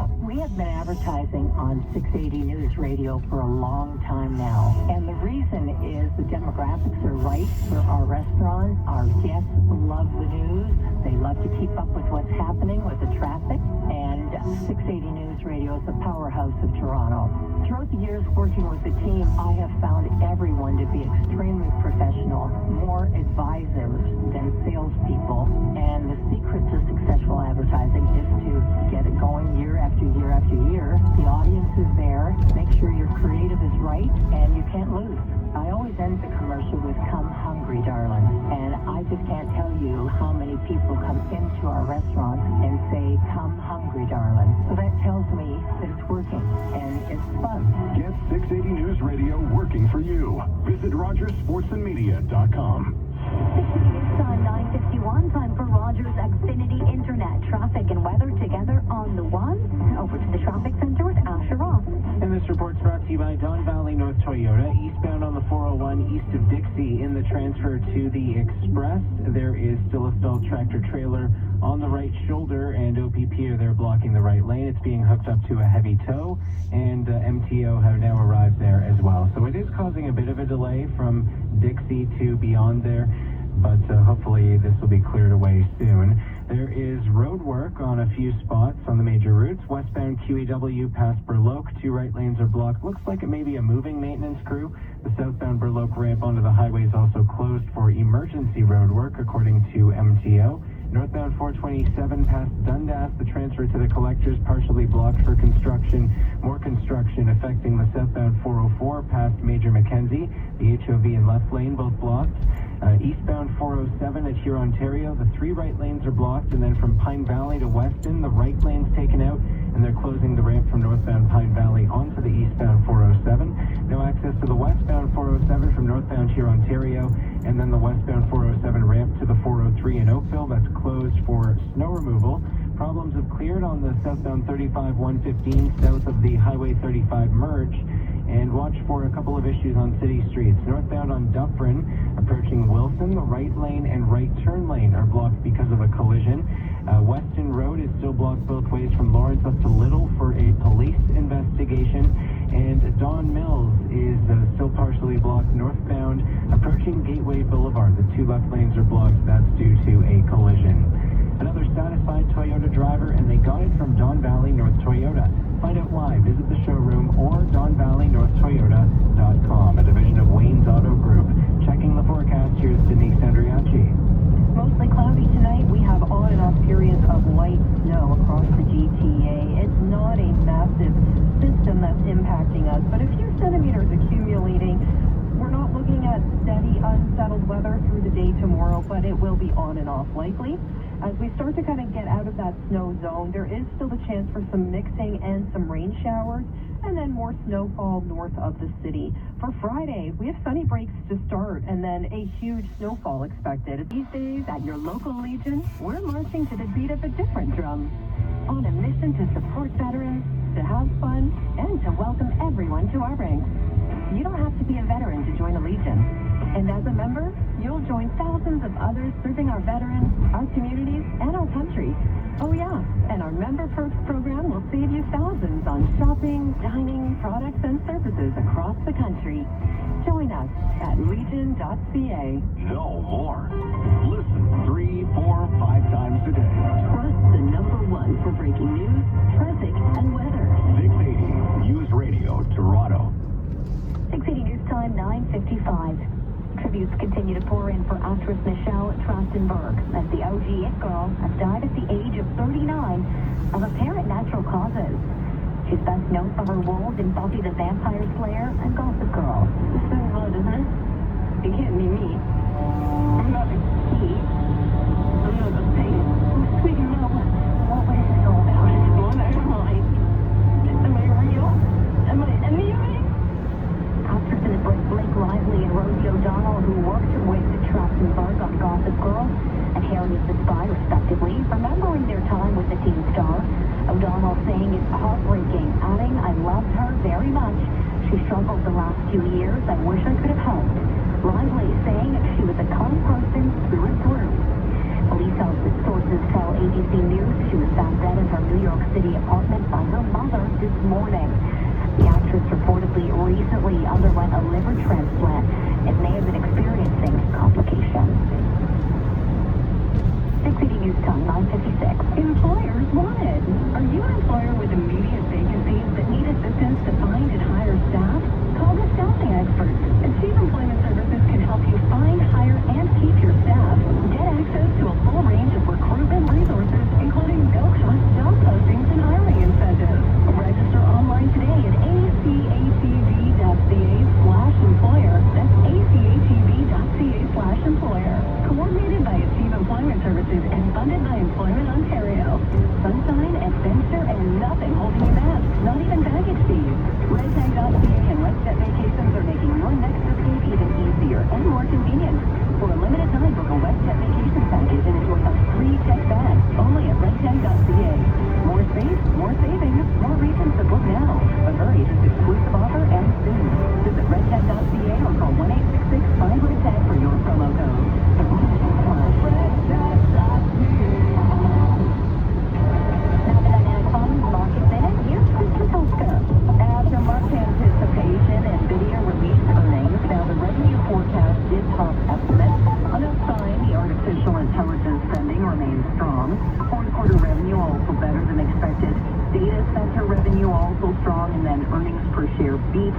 Toronto. We have been advertising on 680 News Radio for a long time now. And the reason is the demographics are right for our restaurant. Our guests love the news. They love to keep up with what's happening with the traffic. And 680 News Radio is the powerhouse of Toronto. Throughout the years working with the team, I have found everyone to be extremely professional, more advisors than salespeople. And the secret to successful advertising is to get it going year after year after year. The audience is there. Make sure your creative is right, and you can't lose. I always end the commercial with "Come hungry, darling." And I just can't tell you how many people come into our restaurants and say, "Come hungry, darling." So that tells me that it's working, and it's fun. Get 680 News Radio working for you. Visit RogersSportsandMedia.com. 680 News Time 9:51. Time for Rogers Xfinity Internet. Traffic and weather together on the one. Over to the traffic center with Asher Ross. And this report's brought to you by Don Valley North Toyota. Eastbound on the 401 east of Dixie in the transfer to the Express. There is still a stalled tractor trailer on the right shoulder, and OPP are there blocking the right lane. It's being hooked up to a heavy tow, and MTO have now arrived there as well. So it is causing a bit of a delay from Dixie to beyond there, but hopefully this will be cleared away soon. There is road work on a few spots on the major routes. Westbound QEW past Burloak, 2 right lanes are blocked. Looks like it may be a moving maintenance crew. The southbound Burloak ramp onto the highway is also closed for emergency road work, according to MTO. Northbound 427 past Dundas, the transfer to the collectors partially blocked for construction. More construction affecting the southbound 404 past Major Mackenzie. The HOV and left lane both blocked. Eastbound 407 at Huron, Ontario, the 3 right lanes are blocked, and then from Pine Valley to Weston, the right lane's taken out, and they're closing the ramp from northbound Pine Valley onto the eastbound 407. No access to the westbound 407 from northbound Huron, Ontario, and then the westbound 407 ramp to the 403 in Oakville. That's closed for snow removal. Problems have cleared on the southbound 35 115 south of the Highway 35 merge. And watch for a couple of issues on city streets. Northbound on Dufferin, approaching Wilson, the right lane and right turn lane are blocked because of a collision. Weston Road is still blocked both ways from Lawrence up to Little for a police investigation. And Don Mills is still partially blocked northbound, approaching Gateway Boulevard. The 2 left lanes are blocked. That's due to a collision. Another satisfied Toyota driver, and they got it from Don Valley North Toyota. Find out why. Visit the showroom or DonValleyNorthToyota.com, a division of Wayne's Auto Group. Checking the forecast, here's Denise Andriacci. Mostly cloudy tonight. We have on and off periods of light snow across the GTA. It's not a massive system that's impacting us, but a few centimeters accumulating. We're not looking at steady, unsettled weather through the day tomorrow, but it will be on and off likely. As we start to kind of get out of that snow zone, there is still the chance for some mixing and some rain showers, and then more snowfall north of the city. For Friday, we have sunny breaks to start, and then a huge snowfall expected. These days, at your local Legion, we're marching to the beat of a different drum. On a mission to support veterans, to have fun, and to welcome everyone to our ranks. You don't have to be a veteran to join a Legion. And as a member, you'll join thousands of others serving our veterans, our communities, and our country. Oh yeah, and our Member Perks program will save you thousands on shopping, dining, products, and services across the country. Join us at legion.ca. Know more. Listen 3, 4, 5 times a day. Trust the #1 for breaking news, traffic, and weather. 680 News Radio, Toronto. 680 News Time 9:55. Tributes continue to pour in for actress Michelle Trachtenberg as the OG It Girl has died at the age of 39 of apparent natural causes. She's best known for her roles in Buffy the Vampire Slayer and Gossip Girl. It's so hard, isn't it? It can't be me. I'm not a key. I'm not a pain. Oh, sweet love. What was this all about? What am I? Am I real? Am I anything? Actresses Blake Lively and Rosie O'Donnell, who worked with Trachtenberg on Gossip Girl and Harriet the Spy, respectively, remembering their time with the teen star. O'Donnell saying it's heartbreaking, adding, "I loved her very much. She struggled the last few years. I wish I could have helped." Lively saying she was a kind person through and through. Police sources tell ABC News she was found dead in her New York City apartment by her mother this morning. The actress reportedly recently underwent a liver transplant and may have been experiencing complications. 680 News Time, 9:56. Employers wanted. Are you an employer with immediate vacancies that need assistance to find and hire staff? Call the staffing experts. Achieve Employment Services can help you find, hire, and keep your staff. Get access to a full range of recruitment resources, including no-cost job postings and hiring incentives. Register online today at acatv.ca/employer. That's acatv.ca/employer. Coordinated by Achieve Employment Services and funded by Employment Ontario. Sunshine, adventure, and nothing holding you back. Not even baggage fees. RedTag.ca and RedJet Vacations are making your next escape even easier and more convenient. For a limited time, book a RedJet Vacation package and enjoy a free tech bag. Only at RedTag.ca. More space, more savings, more reasons to book now. But hurry, this exclusive offer ends soon. Visit RedTag.ca or call 1-866-5-REDTAG for your promo code. After much anticipation, NVIDIA released earnings. Now the revenue forecast did top estimates. On a sign, the artificial intelligence spending remains strong. Fourth quarter revenue also better than expected. Data center revenue also strong, and then earnings per share beat.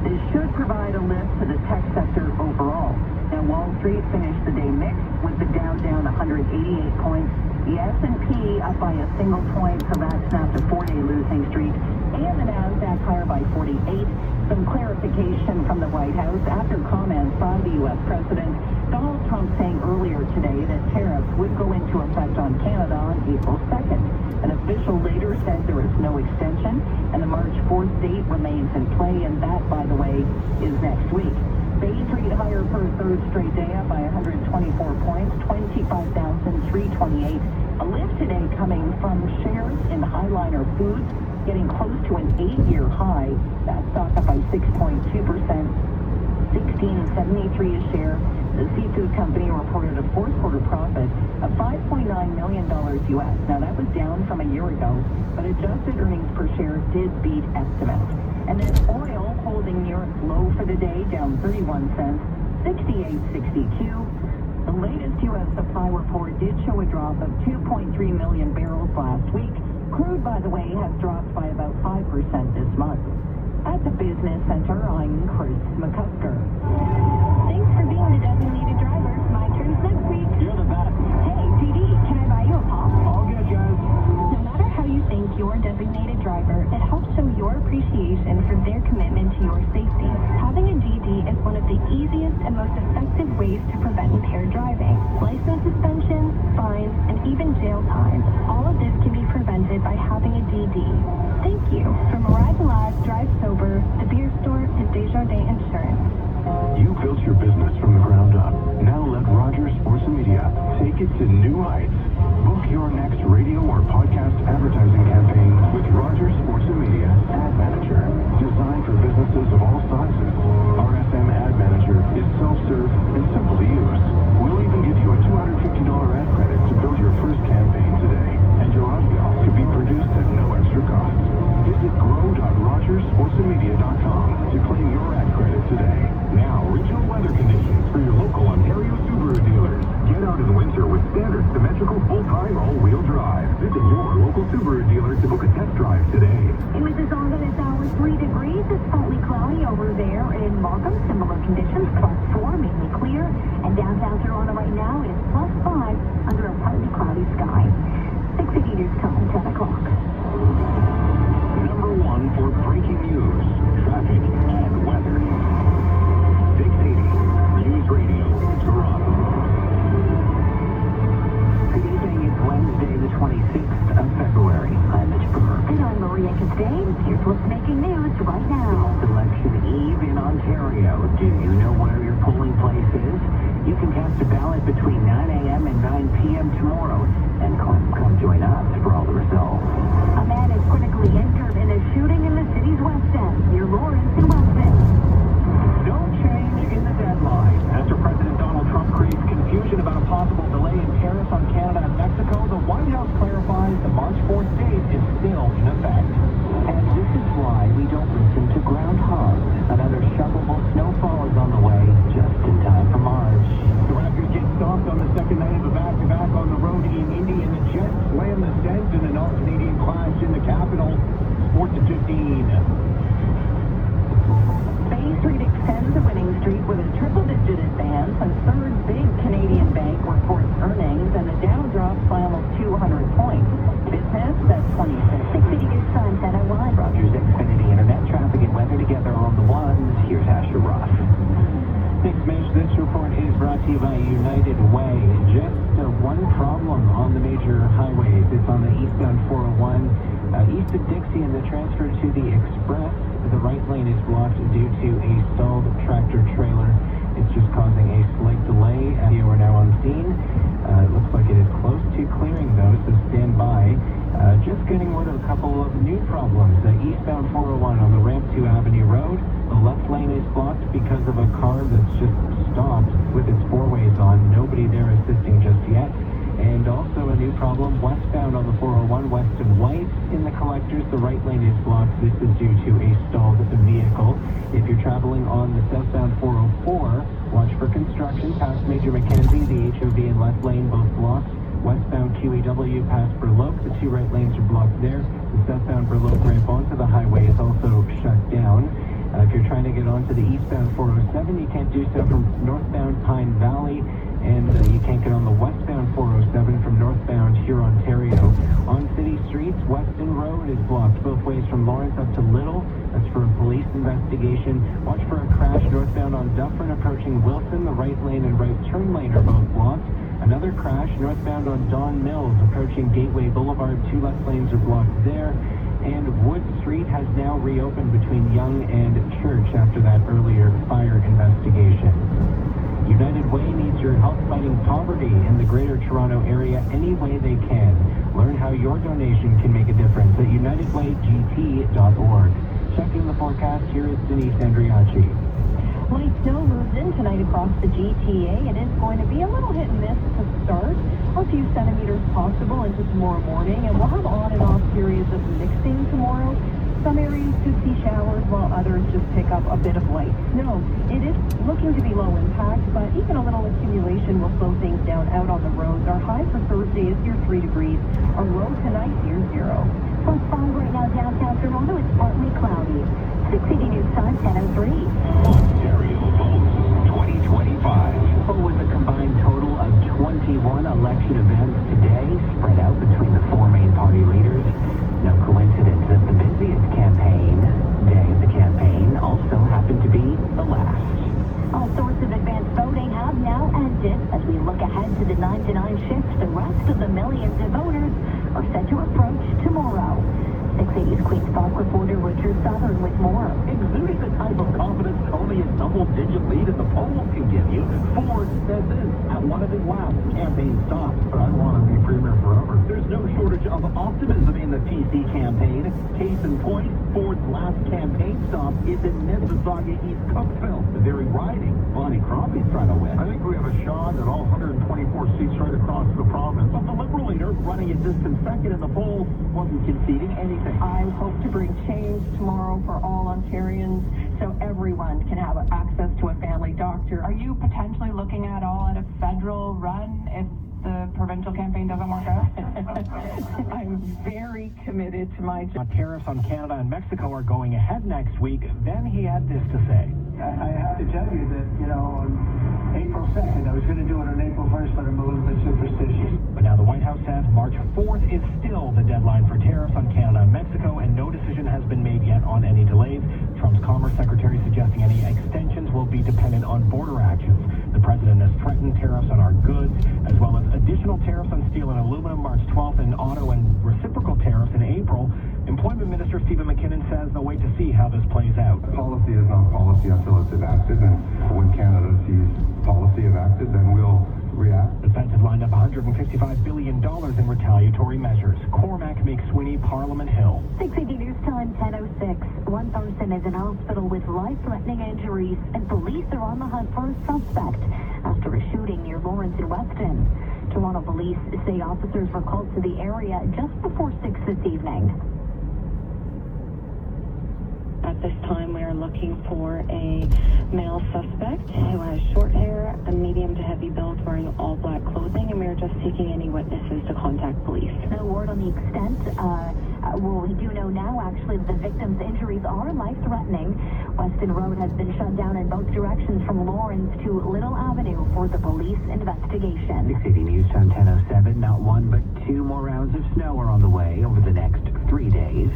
This should provide a lift to the tech sector overall. Now Wall Street finished the day mixed, with the Dow down 188 points. The S&P up by a single point, so that snapped a 4-day losing streak, and the Nasdaq higher by 48. Some clarification from the White House after comments by the U.S. President. Donald Trump saying earlier today that tariffs would go into effect on Canada on April 2nd. An official later said there is no extension, and the March 4th date remains in play, and that, by the way, is next week. Bay Street higher for a third straight day, up by 124 points, 25,328. A lift today coming from shares in Highliner Foods, getting close to an 8-year high. That stock up by 6.2%, $16.73 a share. The seafood company reported a fourth quarter profit of $5.9 million U.S. Now that was down from a year ago, but adjusted earnings per share did beat estimates. And then oil holding near its low for the day, down 31 cents, 68.62. The latest U.S. supply report did show a drop of 2.3 million barrels last week. Crude, by the way, has dropped by about 5% this month. At the Business Center, I'm Chris McCusker. Thanks for being the designated driver. My turn's next week. You're the best. Hey, TD, can I buy you a pop? All good, guys. No matter how you thank your designated driver, it helps show your appreciation for their commitment to your safety. Having a DD is one of the easiest and most effective ways to prevent impaired driving. License suspensions, fines, and even jail time. All of this can be prevented by having a DD. Thank you. From Arrive Alive, Drive Sober, The Beer Store, and Desjardins Insurance. You built your business from the ground up. Now let Rogers Sports and Media take it to new heights. Book your next radio or podcast advertising campaign with Rogers Sports and Media Ad Manager. Designed for businesses of all sizes, RSM Ad Manager is self-serve and simple to use. We'll even give you a $250 ad credit to build your first campaign today. And your audio could be produced at no extra cost. Visit grow.rogersportsandmedia.com to claim your ad credit today. Now, regional weather conditions for your local Ontario Subaru dealers. Get out in winter with standard symmetrical full-time all-wheel drive. Visit your local Subaru dealer to book a test drive today. In Mississauga this hour, 3 degrees. It's partly cloudy over there in Markham. Similar conditions, +4, mainly clear. And downtown Toronto right now is +5 under a partly cloudy sky. 680 News Time, 10 o'clock. Number one for breaking news, traffic, and weather. 680 News Radio, Toronto. Good evening. It's Wednesday, the 26th of February. I'm Mitch Burke. And I'm Maria Castain. Here's what's making news right now. Election Eve in Ontario. Do you know where your polling place is? You can cast a ballot between 9 a.m. and 9 p.m. tomorrow. And come join us for all the results. A man is critically injured in a shooting in the city's west end, near Lawrence and Weston. No change in the deadline. After President Donald Trump creates confusion about a possible delay in tariffs on to you by United Way. Just one problem on the major highways. It's on the eastbound 401, east of Dixie, and the transfer to the Express. The right lane is blocked due to a stalled tractor trailer. It's just causing a slight delay. You are now on scene. It looks like it is close to clearing, though, so stand by. Just getting word of a couple of new problems. Eastbound 401 on the ramp to Avenue Road. The left lane is blocked because of a car that's just stopped with its four-ways on. Nobody there assisting just yet. And also a new problem westbound on the 401 west of White in the collectors. The right lane is blocked. This is due to a stalled vehicle. If you're traveling on the southbound 404, watch for construction past Major Mackenzie. The HOV and left lane both blocked. Westbound QEW past Burloak. The two right lanes are blocked there. The southbound Burloak ramp onto the highway is also shut down. If you're trying to get onto the eastbound 407, you can't do so from northbound Pine Valley. And you can't get on the westbound 407 from northbound Hurontario. On city streets, Weston Road is blocked both ways from Lawrence up to Little. That's for a police investigation. Watch for a crash northbound on Dufferin approaching Wilson. The right lane and right turn lane are both blocked. Another crash northbound on Don Mills approaching Gateway Boulevard. Two left lanes are blocked there. And Wood Street has now reopened between Yonge and Church after that earlier fire investigation. United Way needs your help fighting poverty in the Greater Toronto Area any way they can. Learn how your donation can make a difference at unitedwaygt.org. Checking the forecast, here is Denise Andriachi. Light snow moves in tonight across the GTA. It is going to be a little hit and miss to start. A few centimeters possible into tomorrow morning, and we'll have on and off periods of mixing tomorrow. Some areas could see showers, while others just pick up a bit of light snow. It is looking to be low impact, but even a little accumulation will slow things down out on the roads. Our high for Thursday is near 3 degrees. Our low tonight near 0. Plus 5 right now downtown Toronto. It's partly cloudy. 680 News Time, 10:03. Ontario votes 2025. With a combined total of 21 election events today, spread out between the four main party leaders. No coincidence that the busiest campaign day of the campaign also happened to be the last. All sorts of advanced voting have now ended. As we look ahead to the 9 to 9 shift, the rest of the millions of voters are set to approach tomorrow. 680's Queen's Park reporter Richard Southern with more. Exuding the type of confidence only a double-digit lead in the polls can give you, Ford said this at one of his last campaign stops. I want to be premier forever. There's no shortage of optimism in the TC campaign. Case in point, Ford's last campaign stop is in Mississauga, East Cookville, the very riding Bonnie Crombie's trying to win. I think we have a shot at all 124 seats right across the province. But the Liberal leader, running a distant second in the polls, wasn't conceding anything. I hope to bring change tomorrow for all Ontarians so everyone can have access to a family doctor. Are you potentially looking at a federal run if the provincial campaign doesn't work out? I'm very committed to my job. Tariffs on Canada and Mexico are going ahead next week. Then he had this to say. I have to tell you that, on April 2nd, I was going to do it on April 1st, but I'm a little bit superstitious. But now the White House says March 4th is still the deadline for tariffs on Canada and Mexico, and no decision has been made yet on any delays. Trump's Commerce Secretary suggesting any extensions will be dependent on border actions. The president has threatened tariffs on our goods, as well as additional tariffs on steel and aluminum March 12th, and auto and reciprocal tariffs in April. Employment Minister Stephen McKinnon says they'll wait to see how this plays out. Policy is not policy until it's enacted, and when Canada sees policy enacted, then we'll react. The Feds have lined up $155 billion in retaliatory measures. Cormac McSweeney, Parliament Hill. 680 News Time, 10:06. One person is in hospital with life-threatening injuries, and police are on the hunt for a suspect after a shooting near Lawrence and Weston. Toronto police say officers were called to the area just before 6 this evening. At this time, we are looking for a male suspect who has short hair, a medium to heavy build, wearing all black clothing, and we are just seeking any witnesses to contact police. No word on the extent. We do know now, actually, that the victim's injuries are life-threatening. Weston Road has been shut down in both directions from Lawrence to Little Avenue for the police investigation. 680 News Time, 10:07. Not one, but two more rounds of snow are on the way over the next 3 days.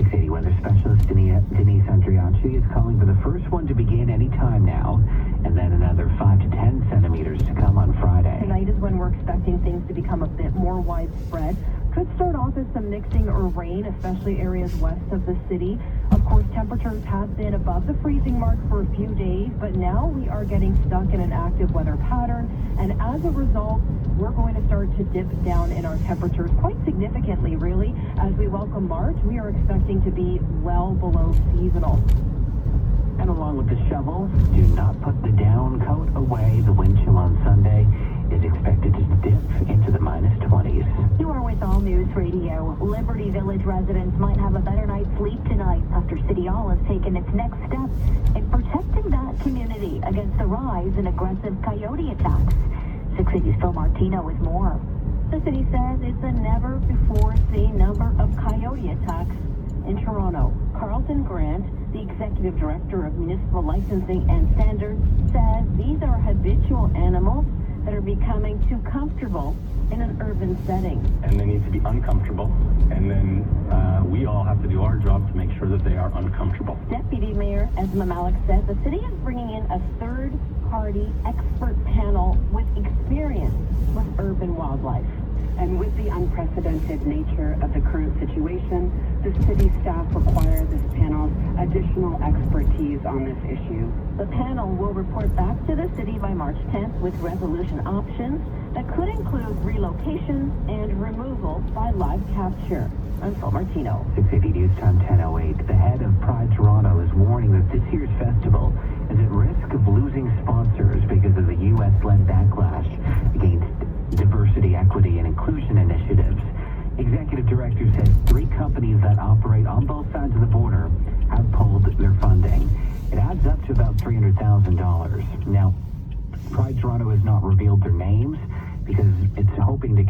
680 weather specialist Denise Andriacci is calling for the first one to begin any time now, and then another 5 to 10 centimeters to come on Friday. Tonight is when we're expecting things to become a bit more widespread. Could start off as some mixing or rain, especially areas west of the city. Of course, temperatures have been above the freezing mark for a few days, but now we are getting stuck in an active weather pattern, and as a result, we're going to start to dip down in our temperatures quite significantly, really. As we welcome March, we are expecting to be well below seasonal. And along with the shovel, do not put the down coat away. The wind chill on Sunday is expected to dip into the minus 20s. You are with All News Radio. Liberty Village residents might have a better night's sleep tonight after City Hall has taken its next step in protecting that community against the rise in aggressive coyote attacks. 6 Cities Phil Martino with more. The city says it's a never-before-seen number of coyote attacks in Toronto. Carlton Grant, the executive director of municipal licensing and standards, says these are habitual animals that are becoming too comfortable in an urban setting. And they need to be uncomfortable, and then we all have to do our job to make sure that they are uncomfortable. Deputy Mayor Esma Malik says the city is bringing in a third-party expert panel with experience with urban wildlife. And with the unprecedented nature of the current situation, the city staff require this panel's additional expertise on this issue. The panel will report back to the city by March 10th with resolution options that could include relocation and removal by live capture. I'm Phil Martino. 680 News Time 10:08. The head of Pride Toronto is warning that this year's festival is at risk of losing sponsors because of the U.S.-led backlash against diversity, equity, and inclusion initiatives. Executive Director says 3 companies that operate on both sides of the border have pulled their funding. It adds up to about $300,000. Now, Pride Toronto has not revealed their names because it's hoping to